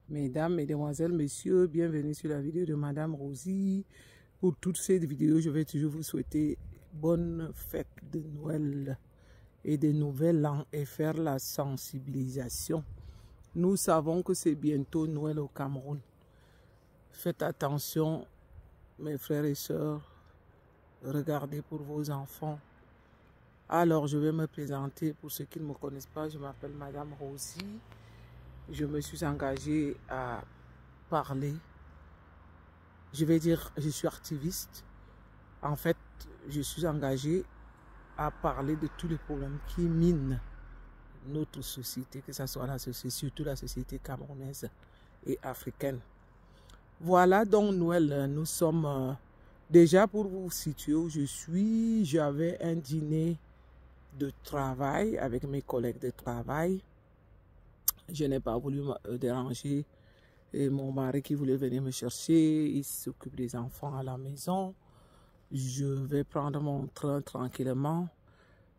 Mesdames, Mesdemoiselles, Messieurs, bienvenue sur la vidéo de Madame Rosie. Pour toutes ces vidéos, je vais toujours vous souhaiter bonne fête de Noël et de Nouvel An et faire la sensibilisation. Nous savons que c'est bientôt Noël au Cameroun. Faites attention, mes frères et sœurs, regardez pour vos enfants. Alors, je vais me présenter. Pour ceux qui ne me connaissent pas, je m'appelle Madame Rosie. Je me suis engagée à parler. Je vais dire, je suis activiste. En fait, je suis engagée à parler de tous les problèmes qui minent notre société, que ce soit la société, surtout la société camerounaise et africaine. Voilà donc Noël. Nous sommes déjà, pour vous situer où je suis, j'avais un dîner de travail avec mes collègues de travail. Je n'ai pas voulu me déranger et mon mari qui voulait venir me chercher. Il s'occupe des enfants à la maison. Je vais prendre mon train tranquillement.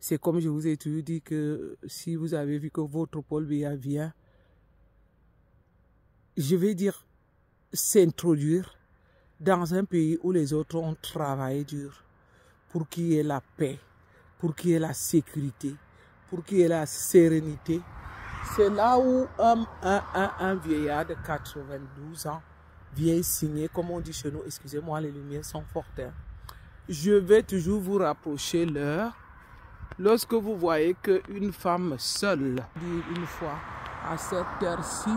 C'est comme je vous ai toujours dit que si vous avez vu que votre Paul Biya vient, je vais dire, s'introduire dans un pays où les autres ont travaillé dur pour qu'il y ait la paix, pour qu'il y ait la sécurité, pour qu'il y ait la sérénité. C'est là où un vieillard de 92 ans vient signer, comme on dit chez nous, excusez-moi, les lumières sont fortes. Hein. Je vais toujours vous rapprocher l'heure. Lorsque vous voyez qu'une femme seule, une fois, à cette heure-ci,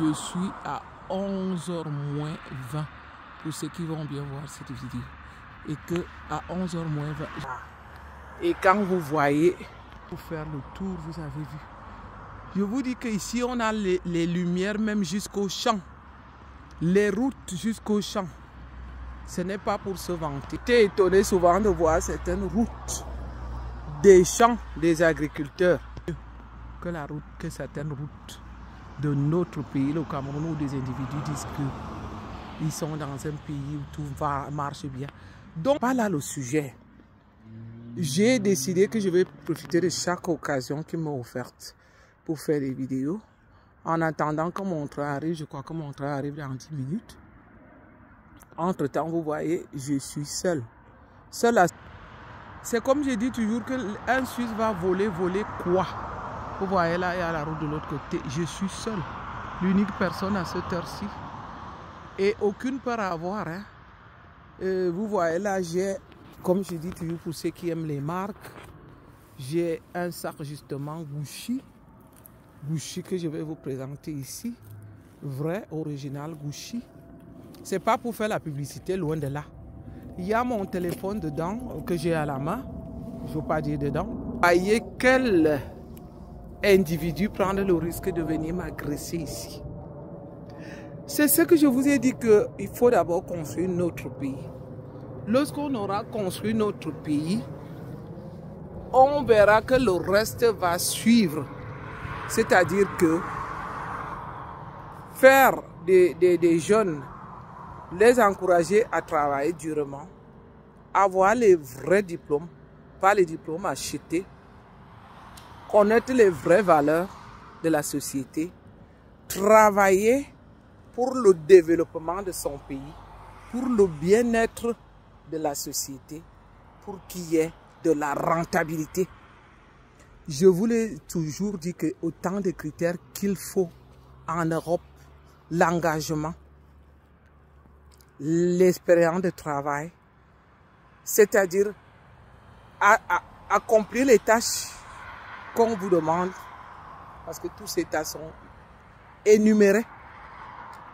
je suis à 11h moins 20, pour ceux qui vont bien voir cette vidéo. Et que à 11h moins 20, et quand vous voyez, pour faire le tour, vous avez vu. Je vous dis qu'ici, on a les lumières même jusqu'au champ. Les routes jusqu'au champ. Ce n'est pas pour se vanter. J'étais étonné souvent de voir certaines routes des champs des agriculteurs que certaines routes de notre pays, le Cameroun, où des individus disent qu'ils sont dans un pays où tout marche bien. Donc, pas là le sujet. J'ai décidé que je vais profiter de chaque occasion qui m'est offerte pour faire des vidéos. En attendant que mon train arrive, je crois que mon train arrive dans 10 minutes. Entre-temps, vous voyez, je suis seul. C'est comme je dis toujours qu'un Suisse va voler quoi? Vous voyez là, il y a la route de l'autre côté. Je suis seul. L'unique personne à cette heure-ci. Et aucune peur à avoir. Hein. Vous voyez là, j'ai, comme je dis toujours pour ceux qui aiment les marques, j'ai un sac justement Gucci. Gucci que je vais vous présenter ici. Vrai, original Gucci. C'est pas pour faire la publicité, loin de là. Il y a mon téléphone dedans que j'ai à la main. Je ne veux pas dire dedans. Voyez quel individu prend le risque de venir m'agresser ici. C'est ce que je vous ai dit, qu'il faut d'abord construire notre pays. Lorsqu'on aura construit notre pays, on verra que le reste va suivre. C'est-à-dire que faire des jeunes, les encourager à travailler durement, avoir les vrais diplômes, pas les diplômes achetés, connaître les vraies valeurs de la société, travailler pour le développement de son pays, pour le bien-être de la société, pour qu'il y ait de la rentabilité. Je vous l'ai toujours dit que autant de critères qu'il faut en Europe, l'engagement, l'expérience de travail, c'est-à-dire accomplir les tâches qu'on vous demande, parce que tous ces tâches sont énumérées.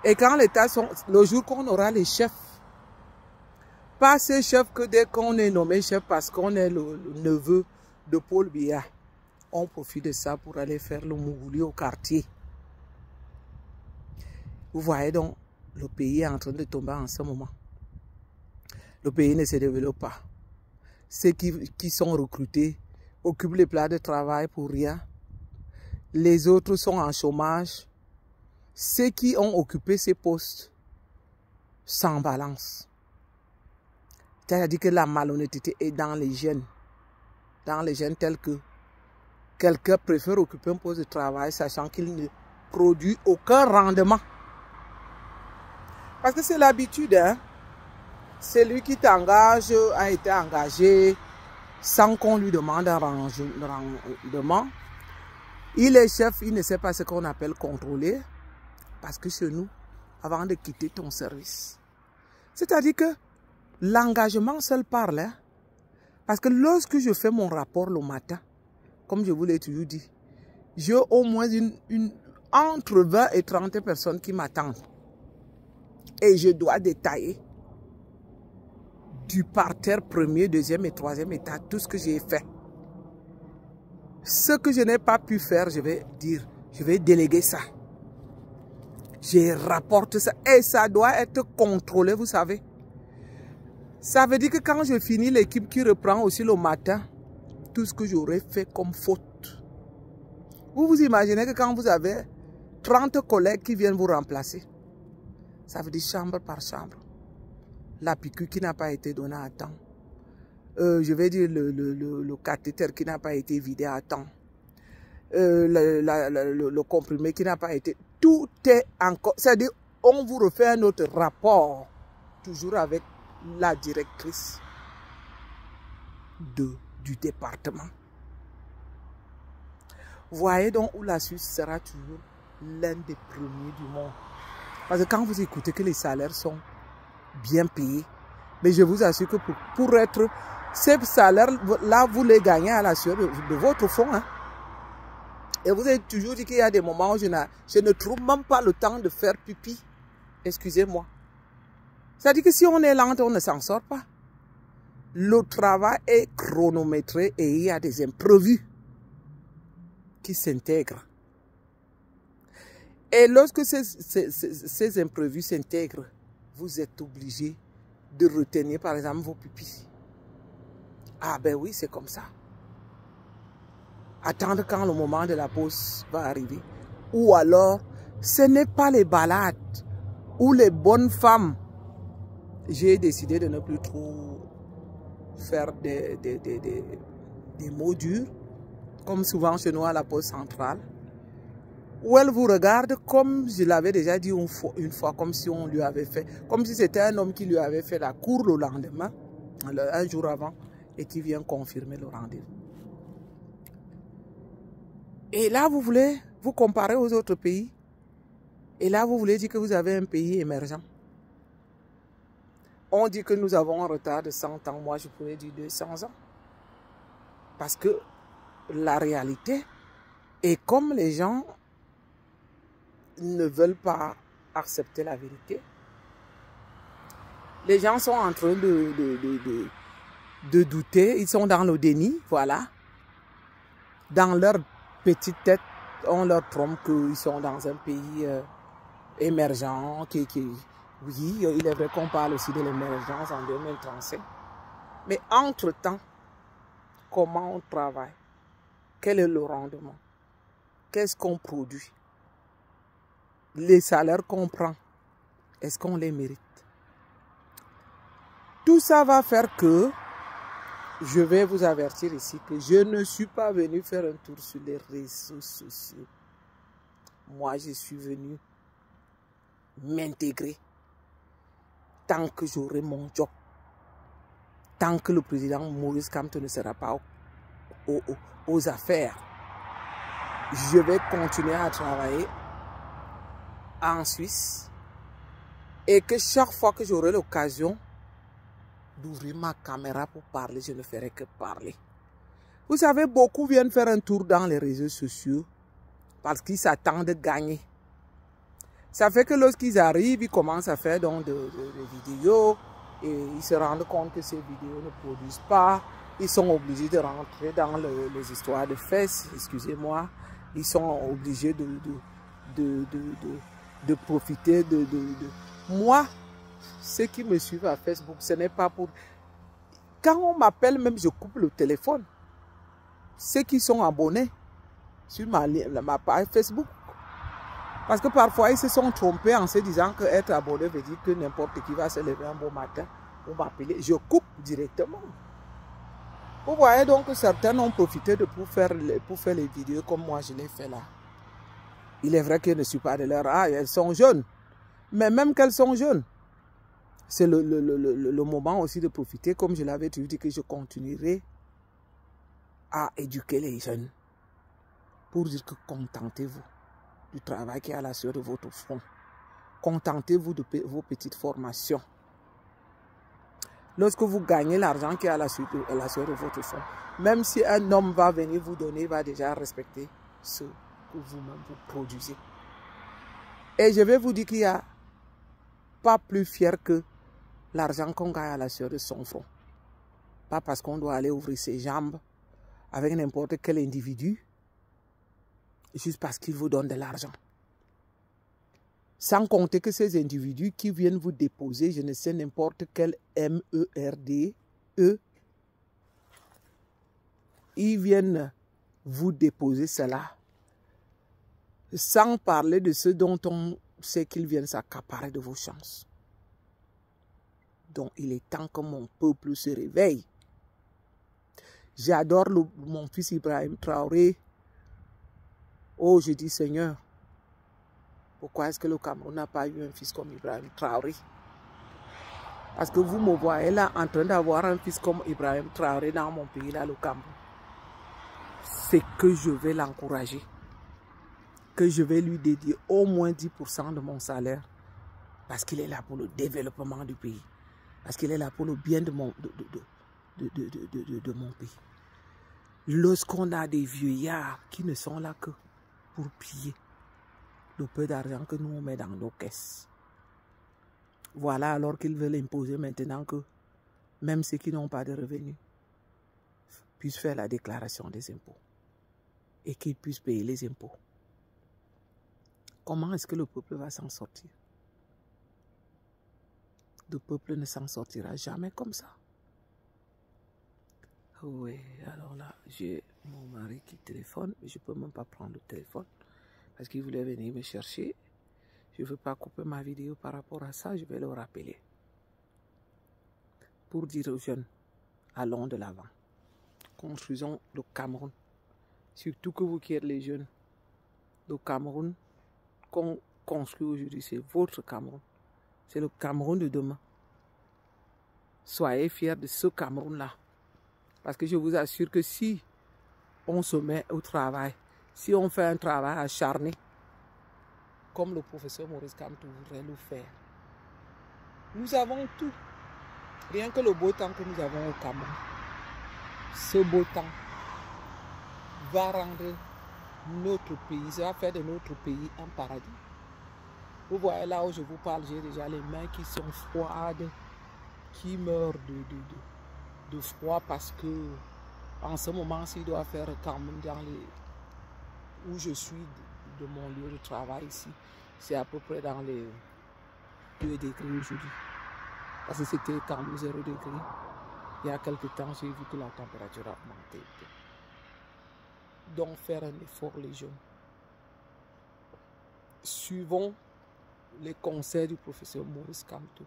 Et quand les tâches sont, le jour qu'on aura les chefs, pas ces chefs que dès qu'on est nommé chef parce qu'on est le neveu de Paul Biya, on profite de ça pour aller faire le mougouli au quartier. Vous voyez donc, le pays est en train de tomber en ce moment. Le pays ne se développe pas. Ceux qui sont recrutés occupent les places de travail pour rien. Les autres sont en chômage. Ceux qui ont occupé ces postes s'en balancent. C'est-à-dire que la malhonnêteté est dans les jeunes. Dans les jeunes tels que quelqu'un préfère occuper un poste de travail sachant qu'il ne produit aucun rendement Parce que c'est l'habitude, hein. Celui qui t'engage a été engagé sans qu'on lui demande un rendement. Il est chef, il ne sait pas ce qu'on appelle contrôler. Parce que chez nous, avant de quitter ton service. C'est-à-dire que l'engagement seul parle. Hein? Parce que lorsque je fais mon rapport le matin, comme je vous l'ai toujours dit, j'ai au moins entre 20 et 30 personnes qui m'attendent. Et je dois détailler du parterre premier, deuxième et troisième étage, tout ce que j'ai fait. Ce que je n'ai pas pu faire, je vais dire, je vais déléguer ça. Je rapporte ça et ça doit être contrôlé, vous savez. Ça veut dire que quand je finis, l'équipe qui reprend aussi le matin, tout ce que j'aurais fait comme faute. Vous vous imaginez que quand vous avez 30 collègues qui viennent vous remplacer, ça veut dire chambre par chambre. La piqûre qui n'a pas été donnée à temps. Je vais dire le cathéter qui n'a pas été vidé à temps. Le comprimé qui n'a pas été... Tout est encore... C'est-à-dire, on vous refait un autre rapport, toujours avec la directrice du département. Voyez donc où la Suisse sera toujours l'un des premiers du monde. Parce que quand vous écoutez que les salaires sont bien payés, mais je vous assure que pour être... Ces salaires-là, vous les gagnez à la sueur de votre fonds. Hein? Et vous avez toujours dit qu'il y a des moments où je ne trouve même pas le temps de faire pipi. Excusez-moi. C'est-à-dire que si on est lent, on ne s'en sort pas. Le travail est chronométré et il y a des imprévus qui s'intègrent. Et lorsque ces imprévus s'intègrent, vous êtes obligé de retenir par exemple vos pupilles. Ah ben oui, c'est comme ça. Attendre quand le moment de la pause va arriver. Ou alors, ce n'est pas les balades ou les bonnes femmes. J'ai décidé de ne plus trop faire des mots durs, comme souvent chez nous à la pause centrale, où elle vous regarde comme je l'avais déjà dit une fois, comme si on lui avait fait, comme si c'était un homme qui lui avait fait la cour le lendemain, un jour avant, et qui vient confirmer le rendez-vous. Et là, vous voulez vous comparer aux autres pays. Et là, vous voulez dire que vous avez un pays émergent. On dit que nous avons un retard de 100 ans. Moi, je pourrais dire 200 ans. Parce que la réalité est comme les gens ne veulent pas accepter la vérité. Les gens sont en train de douter. Ils sont dans le déni, voilà. Dans leur petite tête, on leur trompe qu'ils sont dans un pays émergent. Oui, il est vrai qu'on parle aussi de l'émergence en 2035. Mais entre-temps, comment on travaille? Quel est le rendement? Qu'est-ce qu'on produit? Les salaires qu'on prend, est-ce qu'on les mérite? Tout ça va faire que je vais vous avertir ici que je ne suis pas venu faire un tour sur les réseaux sociaux. Moi, je suis venu m'intégrer tant que j'aurai mon job. Tant que le président Maurice Kamto ne sera pas aux affaires. Je vais continuer à travailler en Suisse et que chaque fois que j'aurai l'occasion d'ouvrir ma caméra pour parler, je ne ferai que parler. Vous savez, beaucoup viennent faire un tour dans les réseaux sociaux parce qu'ils s'attendent de gagner. Ça fait que lorsqu'ils arrivent, ils commencent à faire donc des vidéos et ils se rendent compte que ces vidéos ne produisent pas. Ils sont obligés de rentrer dans les histoires de fesses, excusez-moi. Ils sont obligés de profiter de... Moi, ceux qui me suivent à Facebook, ce n'est pas pour... Quand on m'appelle, même je coupe le téléphone. Ceux qui sont abonnés sur ma page Facebook. Parce que parfois, ils se sont trompés en se disant que être abonné veut dire que n'importe qui va se lever un bon matin pour m'appeler. Je coupe directement. Vous voyez donc que certains ont profité pour faire les vidéos comme moi je l'ai fait là. Il est vrai que je ne suis pas de leur âge, elles sont jeunes. Mais même qu'elles sont jeunes, c'est le moment aussi de profiter, comme je l'avais toujours dit, que je continuerai à éduquer les jeunes pour dire que contentez-vous du travail qui est à la sueur de votre front. Contentez-vous de vos petites formations. Lorsque vous gagnez l'argent qui est à la sueur de votre front, même si un homme va venir vous donner, il va déjà respecter ce que vous-même vous produisez. Et je vais vous dire qu'il n'y a pas plus fier que l'argent qu'on gagne à la sueur de son front. Pas parce qu'on doit aller ouvrir ses jambes avec n'importe quel individu, juste parce qu'il vous donne de l'argent. Sans compter que ces individus qui viennent vous déposer, je ne sais, n'importe quel MERD, ils viennent vous déposer cela, sans parler de ceux dont on sait qu'ils viennent s'accaparer de vos chances. Donc il est temps que mon peuple se réveille. J'adore mon fils Ibrahim Traoré. Oh, je dis Seigneur, pourquoi est-ce que le Cameroun n'a pas eu un fils comme Ibrahim Traoré? Parce que vous me voyez là en train d'avoir un fils comme Ibrahim Traoré dans mon pays, là, le Cameroun. C'est que je vais l'encourager. Que je vais lui dédier au moins 10% de mon salaire. Parce qu'il est là pour le développement du pays. Parce qu'il est là pour le bien de mon pays. Lorsqu'on a des vieillards qui ne sont là que pour piller le peu d'argent que nous on met dans nos caisses. Voilà alors qu'ils veulent imposer maintenant que même ceux qui n'ont pas de revenus puissent faire la déclaration des impôts et qu'ils puissent payer les impôts. Comment est-ce que le peuple va s'en sortir? Le peuple ne s'en sortira jamais comme ça. Oui, alors là, j'ai mon mari qui téléphone, mais je ne peux même pas prendre le téléphone parce qu'il voulait venir me chercher. Je ne veux pas couper ma vidéo par rapport à ça, je vais le rappeler. Pour dire aux jeunes, allons de l'avant. Construisons le Cameroun. Surtout que vous qui êtes les jeunes. Le Cameroun qu'on construit aujourd'hui, c'est votre Cameroun. C'est le Cameroun de demain. Soyez fiers de ce Cameroun-là. Parce que je vous assure que si on se met au travail, si on fait un travail acharné, comme le professeur Maurice Kamto voudrait le faire, nous avons tout. Rien que le beau temps que nous avons au Cameroun. Ce beau temps va rendre notre pays, ça va faire de notre pays un paradis. Vous voyez là où je vous parle, j'ai déjà les mains qui sont froides, qui meurent de froid parce que en ce moment, s'il doit faire quand même dans les où je suis de mon lieu de travail ici, c'est à peu près dans les 2 degrés aujourd'hui. Parce que c'était quand même 0 degré. Il y a quelques temps, j'ai vu que la température a augmenté. Donc faire un effort les jeunes. Suivons les conseils du professeur Maurice Kamto.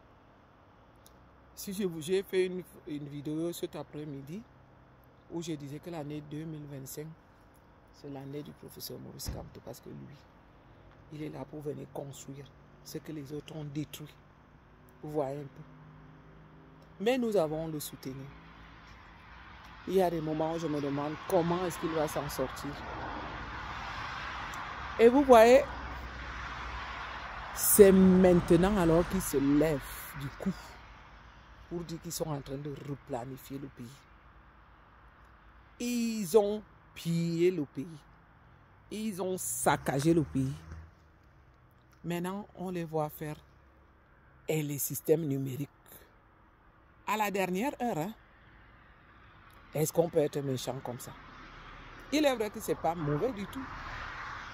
Si j'ai fait une vidéo cet après-midi où je disais que l'année 2025, c'est l'année du professeur Maurice Kamto parce que lui, il est là pour venir construire ce que les autres ont détruit. Vous voyez un peu. Mais nous avons le soutenir. Il y a des moments où je me demande comment est-ce qu'il va s'en sortir. Et vous voyez, c'est maintenant alors qu'ils se lèvent du coup pour dire qu'ils sont en train de replanifier le pays. Ils ont pillé le pays. Ils ont saccagé le pays. Maintenant, on les voit faire et les systèmes numériques. À la dernière heure, hein, est-ce qu'on peut être méchant comme ça? Il est vrai que ce n'est pas mauvais du tout.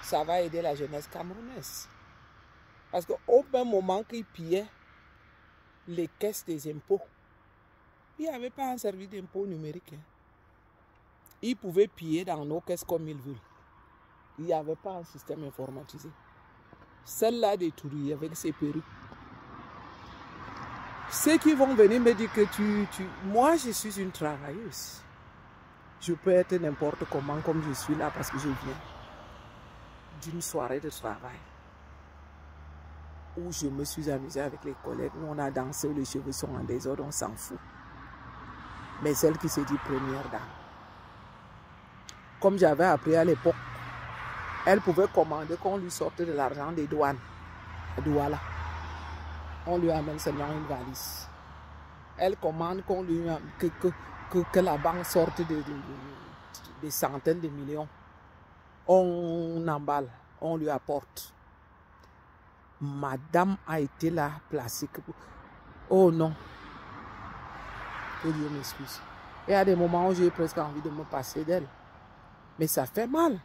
Ça va aider la jeunesse camerounaise. Parce qu'au même moment qu'ils pillaient les caisses des impôts, il n'y avait pas un service d'impôt numérique. Hein. Ils pouvaient piller dans nos caisses comme ils veulent. Il n'y avait pas un système informatisé. Celle-là détruite avec ses perruques. Ceux qui vont venir me dire que moi, je suis une travailleuse. Je peux être n'importe comment comme je suis là parce que je viens d'une soirée de travail. où je me suis amusée avec les collègues, où on a dansé, où les cheveux sont en désordre, on s'en fout. Mais celle qui se dit première dame, comme j'avais appris à l'époque, elle pouvait commander qu'on lui sorte de l'argent des douanes. À Douala. On lui amène seulement une valise. Elle commande qu'on lui que la banque sorte des centaines de millions. On emballe, on lui apporte. Madame a été là placée. Oh non. Que Dieu m'excuse. Il y a des moments où j'ai presque envie de me passer d'elle. Mais ça fait mal.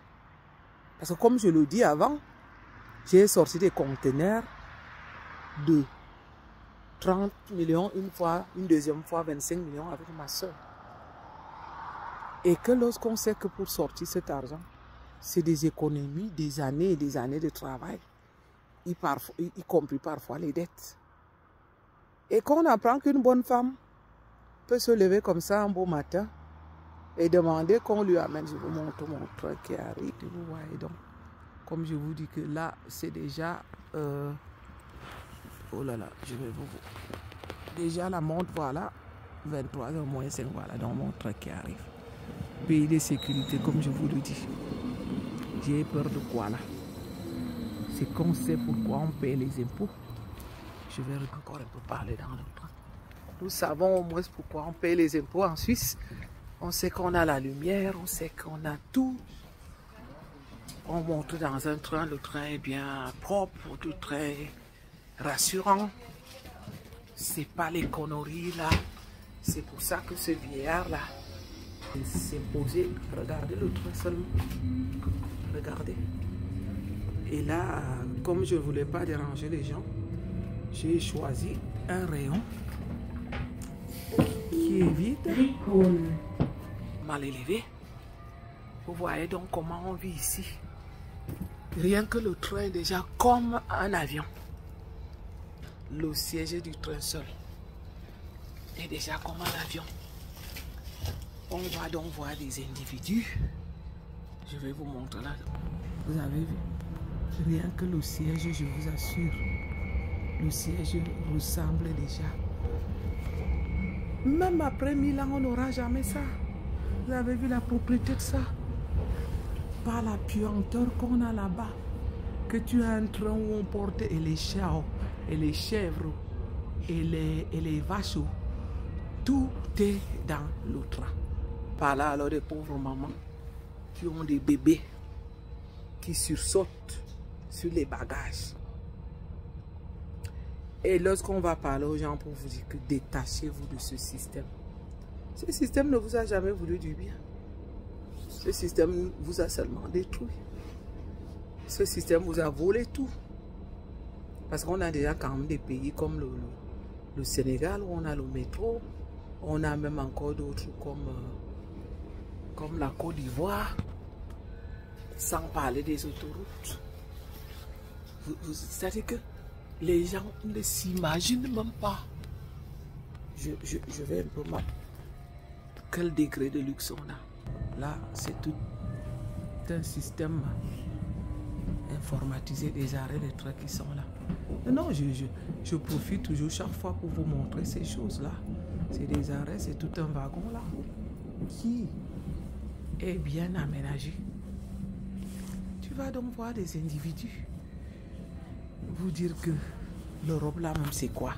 Parce que comme je le dis avant, j'ai sorti des conteneurs de 30 millions une fois, une deuxième fois 25 millions avec ma soeur. Et que lorsqu'on sait que pour sortir cet argent, c'est des économies, des années et des années de travail, y compris parfois les dettes. Et qu'on apprend qu'une bonne femme peut se lever comme ça un beau matin et demander qu'on lui amène, je vous montre mon truc qui arrive, vous voyez donc. Comme je vous dis que là, c'est déjà... oh là là, je vais vous... Déjà la montre, voilà, 23h moins 5, voilà, donc mon truc qui arrive. Pays de sécurité, comme je vous le dis. J'ai peur de quoi là? C'est qu'on sait pourquoi on paye les impôts. Je vais encore un peu parler dans le train. Nous savons au moins pourquoi on paye les impôts en Suisse. On sait qu'on a la lumière, on sait qu'on a tout. On monte dans un train, le train est bien propre, le train est rassurant. C'est pas les conneries là. C'est pour ça que ce vieillard là s'est posé. Regardez le train seulement. Regardez. Et là, comme je ne voulais pas déranger les gens, j'ai choisi un rayon qui est vide, mal élevé. Vous voyez donc comment on vit ici. Rien que le train est déjà comme un avion. Le siège du train seul est déjà comme un avion. On va donc voir des individus. Je vais vous montrer là. Vous avez vu? Rien que le siège, je vous assure. Le siège ressemble déjà. Même après 1000 ans, on n'aura jamais ça. Vous avez vu la propriété de ça? Par la puanteur qu'on a là-bas. Que tu as un train où on porte et les chats, et les chèvres, et les vaches. Tout est dans le train. Par là, alors, des pauvres mamans qui ont des bébés qui sursautent sur les bagages. Et lorsqu'on va parler aux gens pour vous dire que détachez-vous de ce système. Ce système ne vous a jamais voulu du bien. Ce système vous a seulement détruit. Ce système vous a volé tout. Parce qu'on a déjà quand même des pays comme le Sénégal où on a le métro. On a même encore d'autres comme la Côte d'Ivoire. Sans parler des autoroutes. C'est-à-dire que les gens ne s'imaginent même pas. Je vais un peu mal. Quel degré de luxe on a. Là, c'est tout un système informatisé des arrêts de train qui sont là. Non, je profite toujours chaque fois pour vous montrer ces choses-là. C'est des arrêts, c'est tout un wagon là qui est bien aménagé. Tu vas donc voir des individus vous dire que l'Europe là même c'est quoi?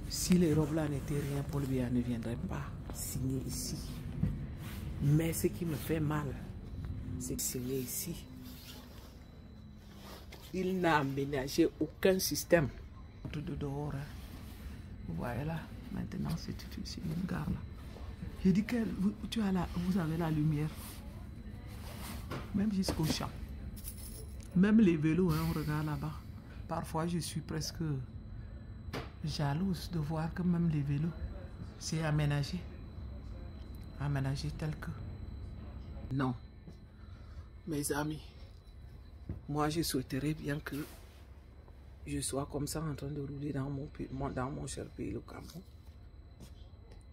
Si l'Europe là n'était rien, Paul Biya ne viendrait pas signer ici. Mais ce qui me fait mal, c'est de signer ici. Il n'a aménagé aucun système. Tout de dehors, hein. Vous voyez là, maintenant c'est une gare là. J'ai dit que vous avez la lumière. Même jusqu'au champ. Même les vélos, hein, on regarde là-bas. Parfois, je suis presque jalouse de voir que même les vélos, c'est aménagé. Aménagé tel que... Non. Mes amis, moi, je souhaiterais bien que je sois comme ça en train de rouler dans mon cher pays, le Cameroun.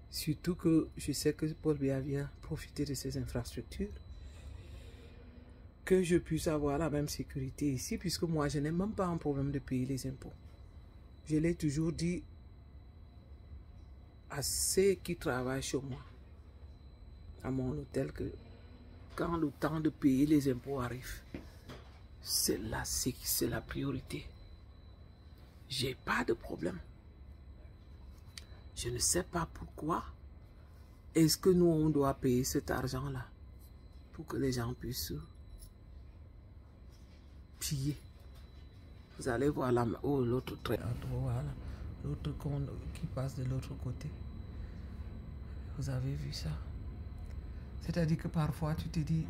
Surtout que je sais que Paul Biya vient profiter de ces infrastructures. que je puisse avoir la même sécurité ici, puisque moi, je n'ai même pas un problème de payer les impôts. Je l'ai toujours dit à ceux qui travaillent chez moi, à mon hôtel, que quand le temps de payer les impôts arrive, c'est la priorité. J'ai pas de problème. Je ne sais pas pourquoi est-ce que nous, on doit payer cet argent-là pour que les gens puissent piller. Vous allez voir là, oh, l'autre train, voilà, l'autre qui passe de l'autre côté. Vous avez vu ça? C'est-à-dire que parfois tu te dis,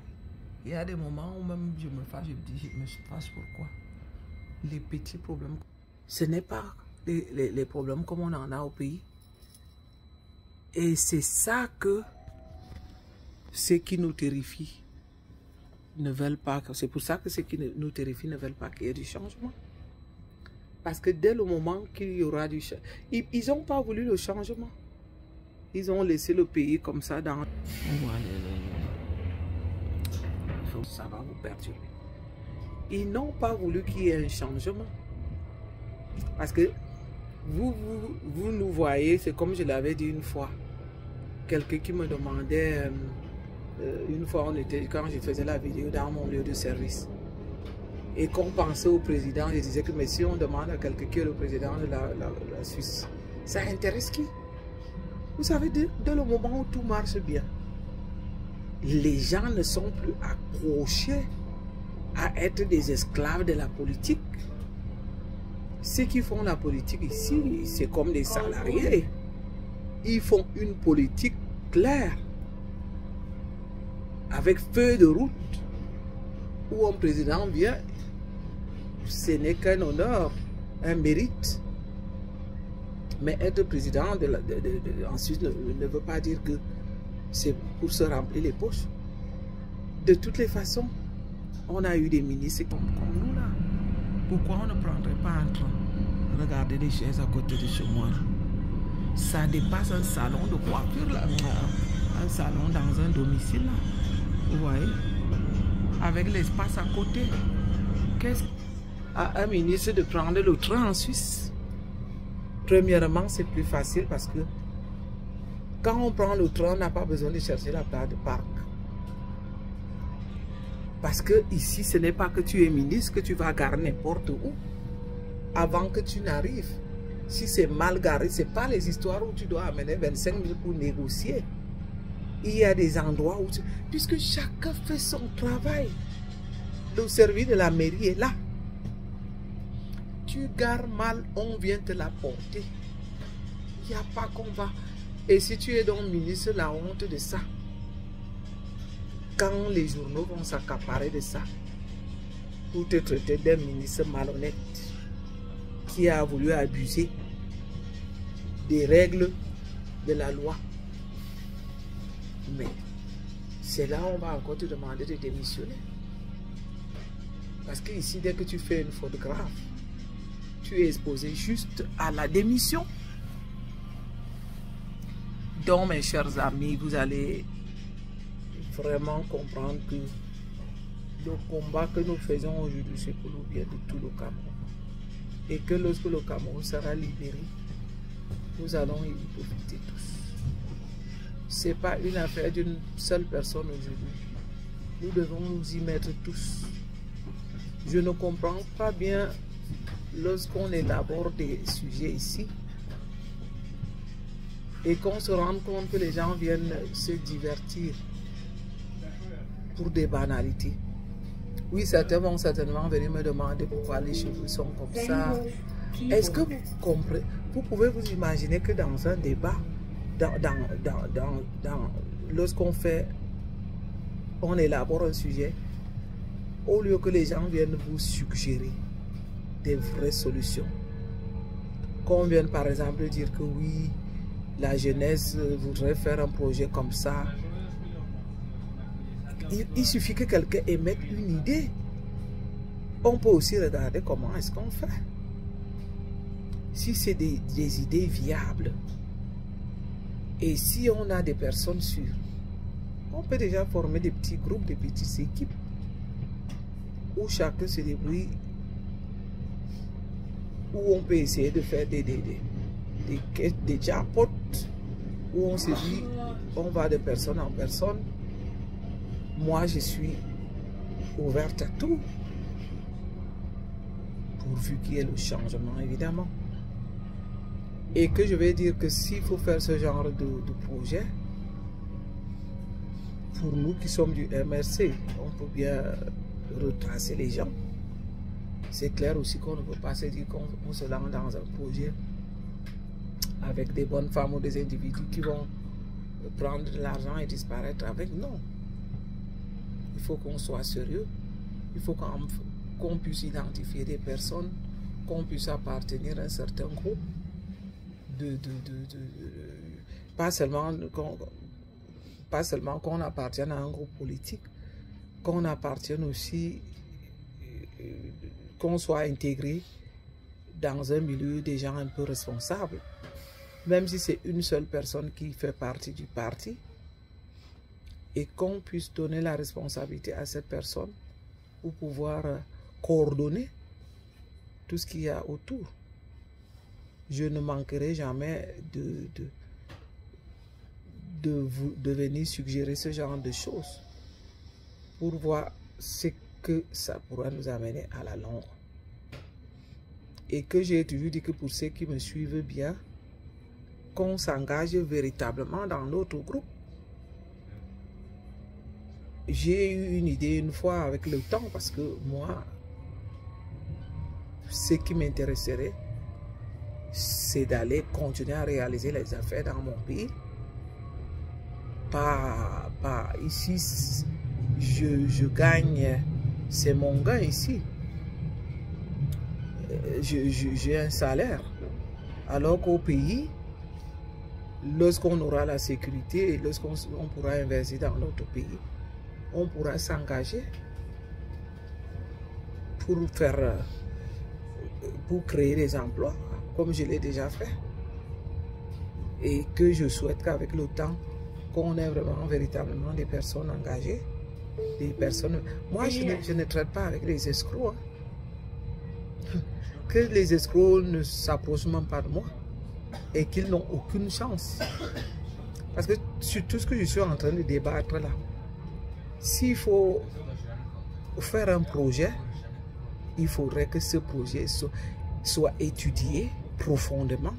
il y a des moments où même je me fâche, je me dis, je me fâche pourquoi? Les petits problèmes, ce n'est pas les problèmes comme on en a au pays. Et c'est ça que ceux qui nous terrifient ne veulent pas. C'est pour ça que ceux qui nous terrifient ne veulent pas qu'il y ait du changement. Parce que dès le moment qu'il y aura du changement, ils n'ont pas voulu le changement. Ils ont laissé le pays comme ça dans... Ça va vous perturber. Ils n'ont pas voulu qu'il y ait un changement. Parce que vous nous voyez, c'est comme je l'avais dit une fois. Quelqu'un qui me demandait, une fois quand je faisais la vidéo dans mon lieu de service, et qu'on pensait au président, je disais que mais si on demande à quelqu'un qui est le président de la Suisse, ça intéresse qui? Vous savez, dès le moment où tout marche bien, les gens ne sont plus accrochés à être des esclaves de la politique. Ceux qui font la politique ici, c'est comme des salariés. Ils font une politique claire, avec feuille de route, où un président vient, ce n'est qu'un honneur, un mérite. Mais être président en Suisse ne veut pas dire que c'est pour se remplir les poches. De toutes les façons, on a eu des ministres comme nous là. Pourquoi on ne prendrait pas un train? Regardez les chaises à côté de chez moi. Ça dépasse un salon de coiffure là. Un salon dans un domicile là. Vous voyez? Avec l'espace à côté. Qu'est-ce à un ministre de prendre le train en Suisse? Premièrement, c'est plus facile parce que quand on prend le train, on n'a pas besoin de chercher la place de parc. Parce que ici, ce n'est pas que tu es ministre que tu vas garer n'importe où. Avant que tu n'arrives. Si c'est mal garé, ce n'est pas les histoires où tu dois amener 25 000 pour négocier. Il y a des endroits où puisque chacun fait son travail. Le service de la mairie est là. Tu gares mal, on vient te l'apporter. Il n'y a pas qu'on va. Et si tu es donc ministre, la honte de ça. Quand les journaux vont s'accaparer de ça, pour te traiter d'un ministre malhonnête qui a voulu abuser des règles de la loi. Mais c'est là où on va encore te demander de démissionner. Parce que ici, dès que tu fais une faute grave, tu es exposé juste à la démission. Donc, mes chers amis, vous allez vraiment comprendre que le combat que nous faisons aujourd'hui, c'est pour le bien de tout le Cameroun. Et que lorsque le Cameroun sera libéré, nous allons y profiter tous. Ce n'est pas une affaire d'une seule personne aujourd'hui. Nous devons nous y mettre tous. Je ne comprends pas bien lorsqu'on élabore des sujets ici et qu'on se rende compte que les gens viennent se divertir pour des banalités. Oui, certains vont certainement venir me demander pourquoi les cheveux sont comme ça. Est-ce que vous comprenez? Vous pouvez vous imaginer que dans un débat, lorsqu'on on élabore un sujet, au lieu que les gens viennent vous suggérer des vraies solutions, qu'on vienne par exemple dire que oui, la jeunesse voudrait faire un projet comme ça. Il suffit que quelqu'un émette une idée. On peut aussi regarder comment est-ce qu'on fait. Si c'est des idées viables, et si on a des personnes sûres, on peut déjà former des petits groupes, des petites équipes où chacun se débrouille, où on peut essayer de faire des jackpots, où on se dit, on va de personne en personne. Moi, je suis ouverte à tout, pourvu qu'il y ait le changement, évidemment. Et que je vais dire que s'il faut faire ce genre de projet, pour nous qui sommes du MRC, on peut bien retracer les gens. C'est clair aussi qu'on ne peut pas se dire qu'on se lance dans un projet avec des bonnes femmes ou des individus qui vont prendre de l'argent et disparaître avec. Non. Il faut qu'on soit sérieux. Il faut qu'on puisse identifier des personnes, qu'on puisse appartenir à un certain groupe. Pas seulement qu'on appartienne à un groupe politique, qu'on appartienne aussi, qu'on soit intégré dans un milieu des gens un peu responsables. Même si c'est une seule personne qui fait partie du parti, et qu'on puisse donner la responsabilité à cette personne pour pouvoir coordonner tout ce qu'il y a autour. Je ne manquerai jamais de venir suggérer ce genre de choses pour voir ce que ça pourra nous amener à la longue. Et que j'ai toujours dit que pour ceux qui me suivent bien, qu'on s'engage véritablement dans notre groupe. J'ai eu une idée une fois avec le temps, parce que moi, ce qui m'intéresserait, c'est d'aller continuer à réaliser les affaires dans mon pays. Pas ici, je gagne, c'est mon gain ici. J'ai un salaire. Alors qu'au pays, lorsqu'on aura la sécurité et lorsqu'on pourra investir dans notre pays, on pourra s'engager pour créer des emplois, comme je l'ai déjà fait. Et que je souhaite qu'avec le temps, qu'on ait vraiment véritablement des personnes engagées, des personnes... Moi, je ne traite pas avec les escrocs. Hein. Que les escrocs ne s'approchent même pas de moi et qu'ils n'ont aucune chance. Parce que sur tout ce que je suis en train de débattre là, s'il faut faire un projet, il faudrait que ce projet soit étudié profondément,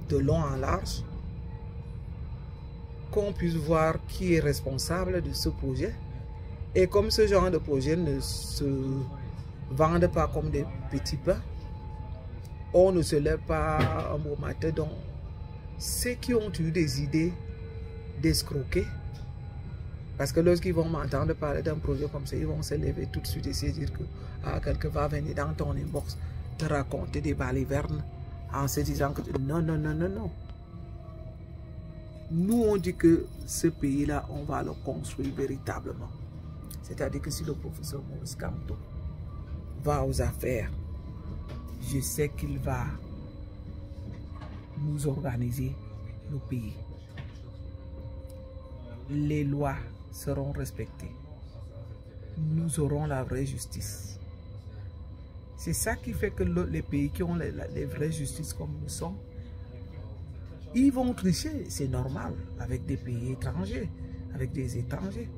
de long en large, qu'on puisse voir qui est responsable de ce projet. Et comme ce genre de projet ne se vendent pas comme des petits pains, on ne se lève pas un beau matin. Donc, ceux qui ont eu des idées d'escroquer, parce que lorsqu'ils vont m'entendre parler d'un projet comme ça, ils vont se lever tout de suite et se dire que quelqu'un va venir dans ton inbox te raconter des balivernes en se disant que non, non, non, non, non. Nous, on dit que ce pays-là, on va le construire véritablement. C'est-à-dire que si le professeur Maurice Kamto va aux affaires, je sais qu'il va nous organiser le pays. Les lois seront respectées. Nous aurons la vraie justice. C'est ça qui fait que les pays qui ont les vraies justices comme nous sommes, ils vont tricher, c'est normal, avec des pays étrangers, avec des étrangers.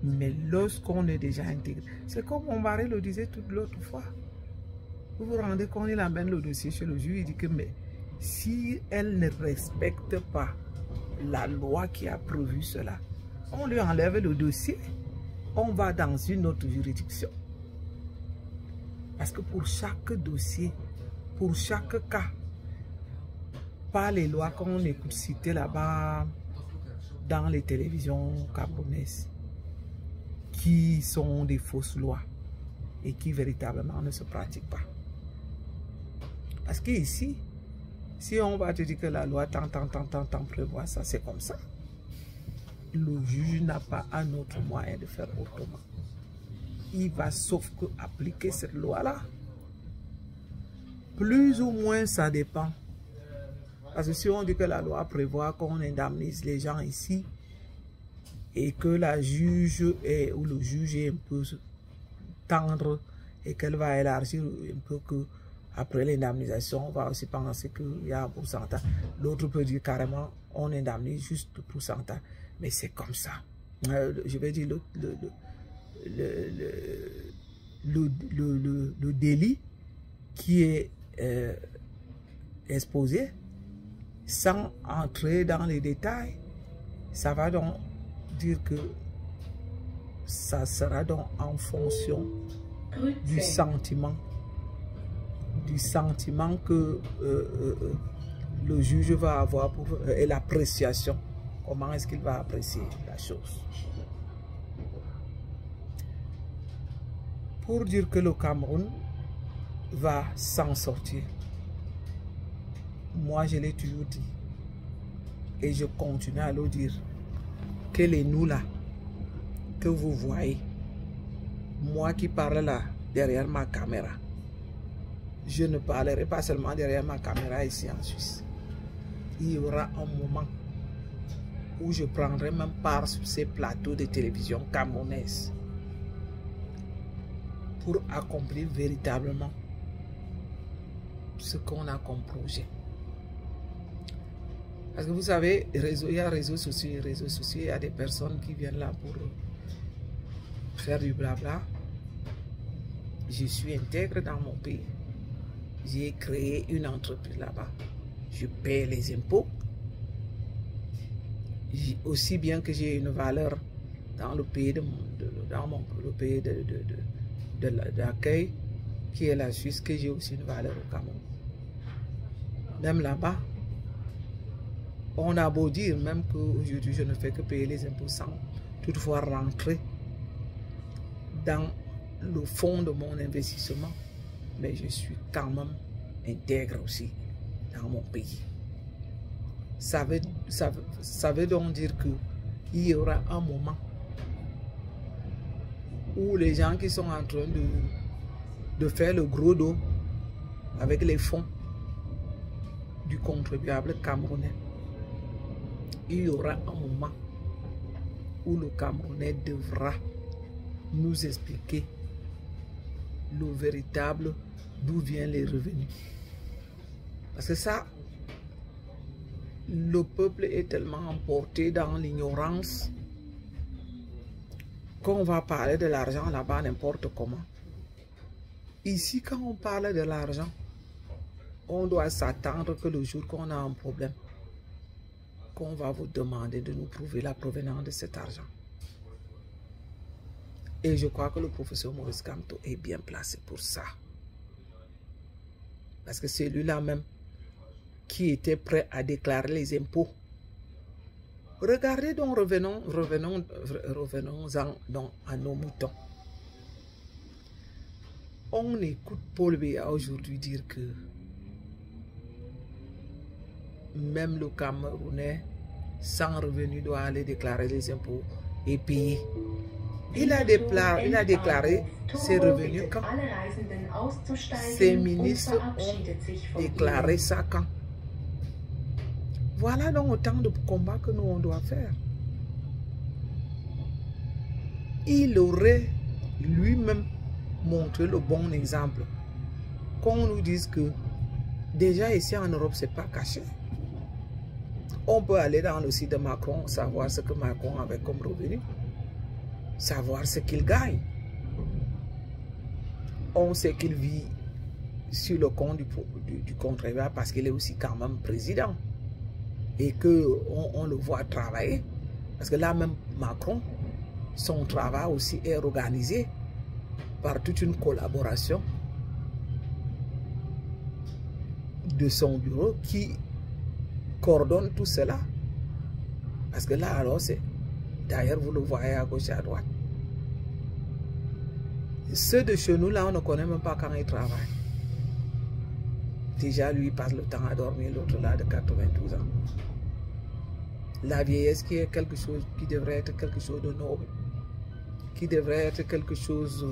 Mais lorsqu'on est déjà intégré, c'est comme mon mari le disait toute l'autre fois. Vous vous rendez compte, il amène le dossier chez le juge, il dit que mais si elle ne respecte pas la loi qui a prévu cela, on lui enlève le dossier, on va dans une autre juridiction. Parce que pour chaque dossier, pour chaque cas, pas les lois qu'on écoute citer là-bas dans les télévisions camerounaises, qui sont des fausses lois et qui véritablement ne se pratiquent pas. Parce qu'ici, si on va te dire que la loi tant prévoit ça, c'est comme ça. Le juge n'a pas un autre moyen de faire autrement. Il va sauf que appliquer cette loi-là. Plus ou moins, ça dépend. Parce que si on dit que la loi prévoit qu'on indemnise les gens ici et que la juge ou le juge est un peu tendre et qu'elle va élargir un peu que après l'indemnisation, on va aussi penser qu'il y a un pourcentage. L'autre peut dire carrément, on indemnise juste le pourcentage. Mais c'est comme ça. Je vais dire le délit qui est exposé, sans entrer dans les détails, ça va donc dire que ça sera donc en fonction du sentiment que le juge va avoir pour, et l'appréciation. Comment est-ce qu'il va apprécier la chose? Pour dire que le Cameroun va s'en sortir, moi je l'ai toujours dit et je continue à le dire, que les nous là que vous voyez, moi qui parle là derrière ma caméra, je ne parlerai pas seulement derrière ma caméra ici en Suisse. Il y aura un moment où je prendrai même part sur ces plateaux de télévision camerounaises pour accomplir véritablement ce qu'on a comme projet. Parce que vous savez, il y a réseaux sociaux, il y a des personnes qui viennent là pour faire du blabla. Je suis intègre dans mon pays. J'ai créé une entreprise là-bas. Je paie les impôts. Aussi bien que j'ai une valeur dans le pays d'accueil qui est la Suisse, que j'ai aussi une valeur au Cameroun. Même là-bas, on a beau dire même qu'aujourd'hui je ne fais que payer les impôts sans toutefois rentrer dans le fond de mon investissement, mais je suis quand même intègre aussi dans mon pays. Ça veut donc dire qu'il y aura un moment où les gens qui sont en train de faire le gros dos avec les fonds du contribuable camerounais, il y aura un moment où le Camerounais devra nous expliquer le véritable d'où viennent les revenus. Parce que ça, le peuple est tellement emporté dans l'ignorance qu'on va parler de l'argent là-bas n'importe comment. Ici, quand on parle de l'argent, on doit s'attendre que le jour qu'on a un problème, qu'on va vous demander de nous prouver la provenance de cet argent. Et je crois que le professeur Maurice Kamto est bien placé pour ça. Parce que c'est lui-là même qui était prêt à déclarer les impôts. Regardez donc, revenons-en donc à nos moutons. On écoute Paul Biya aujourd'hui dire que même le Camerounais sans revenu doit aller déclarer les impôts et payer. Il a déclaré ses revenus quand? Ses ministres ont déclaré ça quand? Voilà donc autant de combats que nous on doit faire. Il aurait lui-même montré le bon exemple. Qu'on nous dise que déjà ici en Europe, c'est pas caché. On peut aller dans le site de Macron, savoir ce que Macron avait comme revenu, savoir ce qu'il gagne. On sait qu'il vit sur le compte du contribuable parce qu'il est aussi quand même président. Et qu'on le voit travailler. Parce que là même Macron, son travail aussi est organisé par toute une collaboration de son bureau qui coordonne tout cela. Parce que là alors c'est, d'ailleurs vous le voyez à gauche et à droite. Ceux de chez nous là, on ne connaît même pas quand ils travaillent. Déjà lui il passe le temps à dormir, l'autre là de 92 ans. La vieillesse qui est quelque chose qui devrait être quelque chose de noble, qui devrait être quelque chose,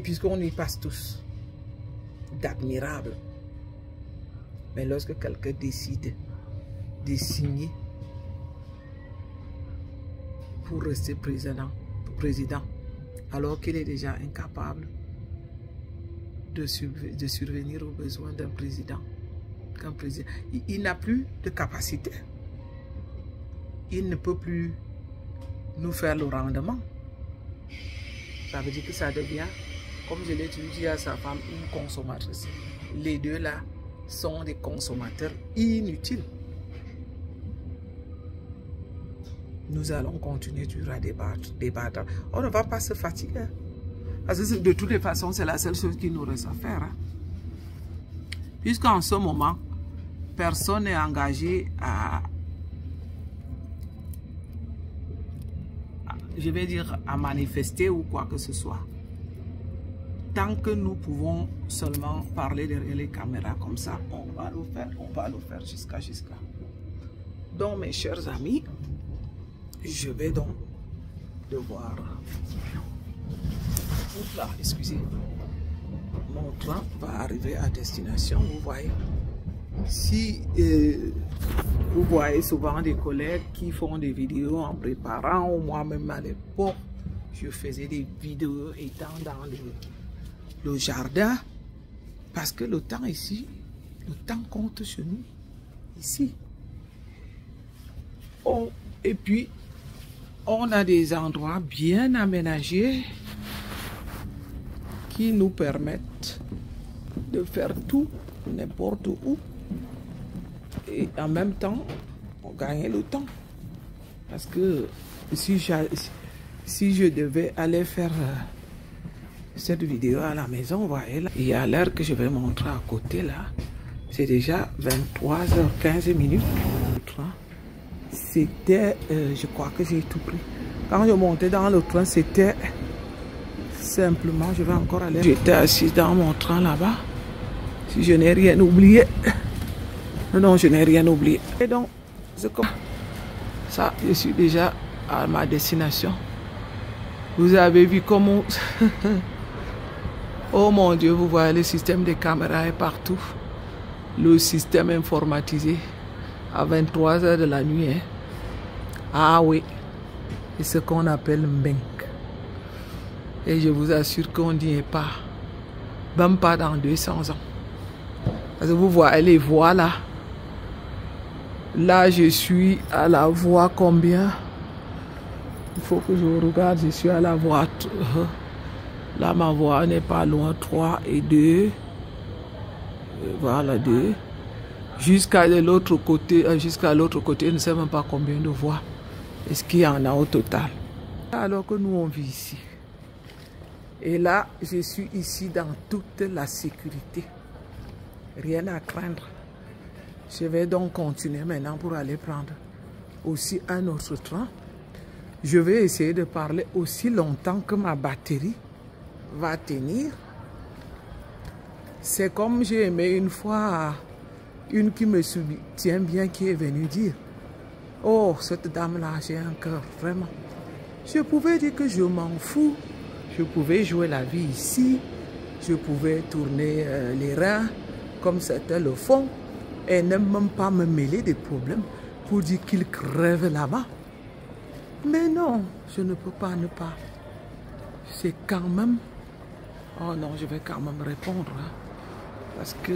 puisqu'on y passe tous, d'admirable. Mais lorsque quelqu'un décide de signer pour rester président, alors qu'il est déjà incapable de survenir aux besoins d'un président. Il n'a plus de capacité. Il ne peut plus nous faire le rendement. Ça veut dire que ça devient, comme je l'ai dit à sa femme, une consommatrice. Les deux là sont des consommateurs inutiles. Nous allons continuer à débattre. On ne va pas se fatiguer. Parce que de toutes les façons, c'est la seule chose qu'il nous reste à faire. Hein. Puisqu'en ce moment, personne n'est engagé je vais dire, à manifester ou quoi que ce soit. Tant que nous pouvons seulement parler derrière les caméras comme ça, on va le faire jusqu'à. Donc, mes chers amis, je vais donc devoir... Oula, excusez. Mon train va arriver à destination, vous voyez. Si vous voyez souvent des collègues qui font des vidéos en préparant, ou moi-même à l'époque, je faisais des vidéos étant dans le jardin, parce que le temps ici, le temps compte chez nous, ici. Et puis, on a des endroits bien aménagés qui nous permettent de faire tout, n'importe où. Et en même temps, on gagne le temps. Parce que si je devais aller faire cette vidéo à la maison, vous voyez là, il y a l'heure que je vais montrer à côté là. C'est déjà 23h15 minutes. C'était, je crois que j'ai tout pris. Quand je montais dans le train, c'était simplement, je vais encore aller. J'étais assis dans mon train là-bas. Si je n'ai rien oublié. Non, je n'ai rien oublié. Et donc, c'est comme ça, je suis déjà à ma destination. Vous avez vu comment... Oh mon Dieu, vous voyez, le système de caméras est partout. Le système informatisé à 23h de la nuit. Hein. Ah oui, c'est ce qu'on appelle Mbenk. Et je vous assure qu'on n'y est pas. Même pas dans 200 ans. Parce que vous voyez les voies là. Là, je suis à la voie combien? Il faut que je regarde, je suis à la voie... Là, ma voie n'est pas loin, 3 et 2. Voilà, 2. Jusqu'à l'autre côté, je ne sais même pas combien de voies. Est-ce qu'il y en a au total? Alors que nous, on vit ici. Et là, je suis ici dans toute la sécurité. Rien à craindre. Je vais donc continuer maintenant pour aller prendre aussi un autre train. Je vais essayer de parler aussi longtemps que ma batterie va tenir. C'est comme j'ai aimé une fois une qui me soutient bien qui est venue dire: oh, cette dame-là, j'ai un cœur, vraiment. Je pouvais dire que je m'en fous. Je pouvais jouer la vie ici. Je pouvais tourner les reins comme certains le font. Et ne même pas me mêler des problèmes pour dire qu'ils crèvent là-bas. Mais non, je ne peux pas ne pas. C'est quand même... Oh non, je vais quand même répondre. Hein, parce que...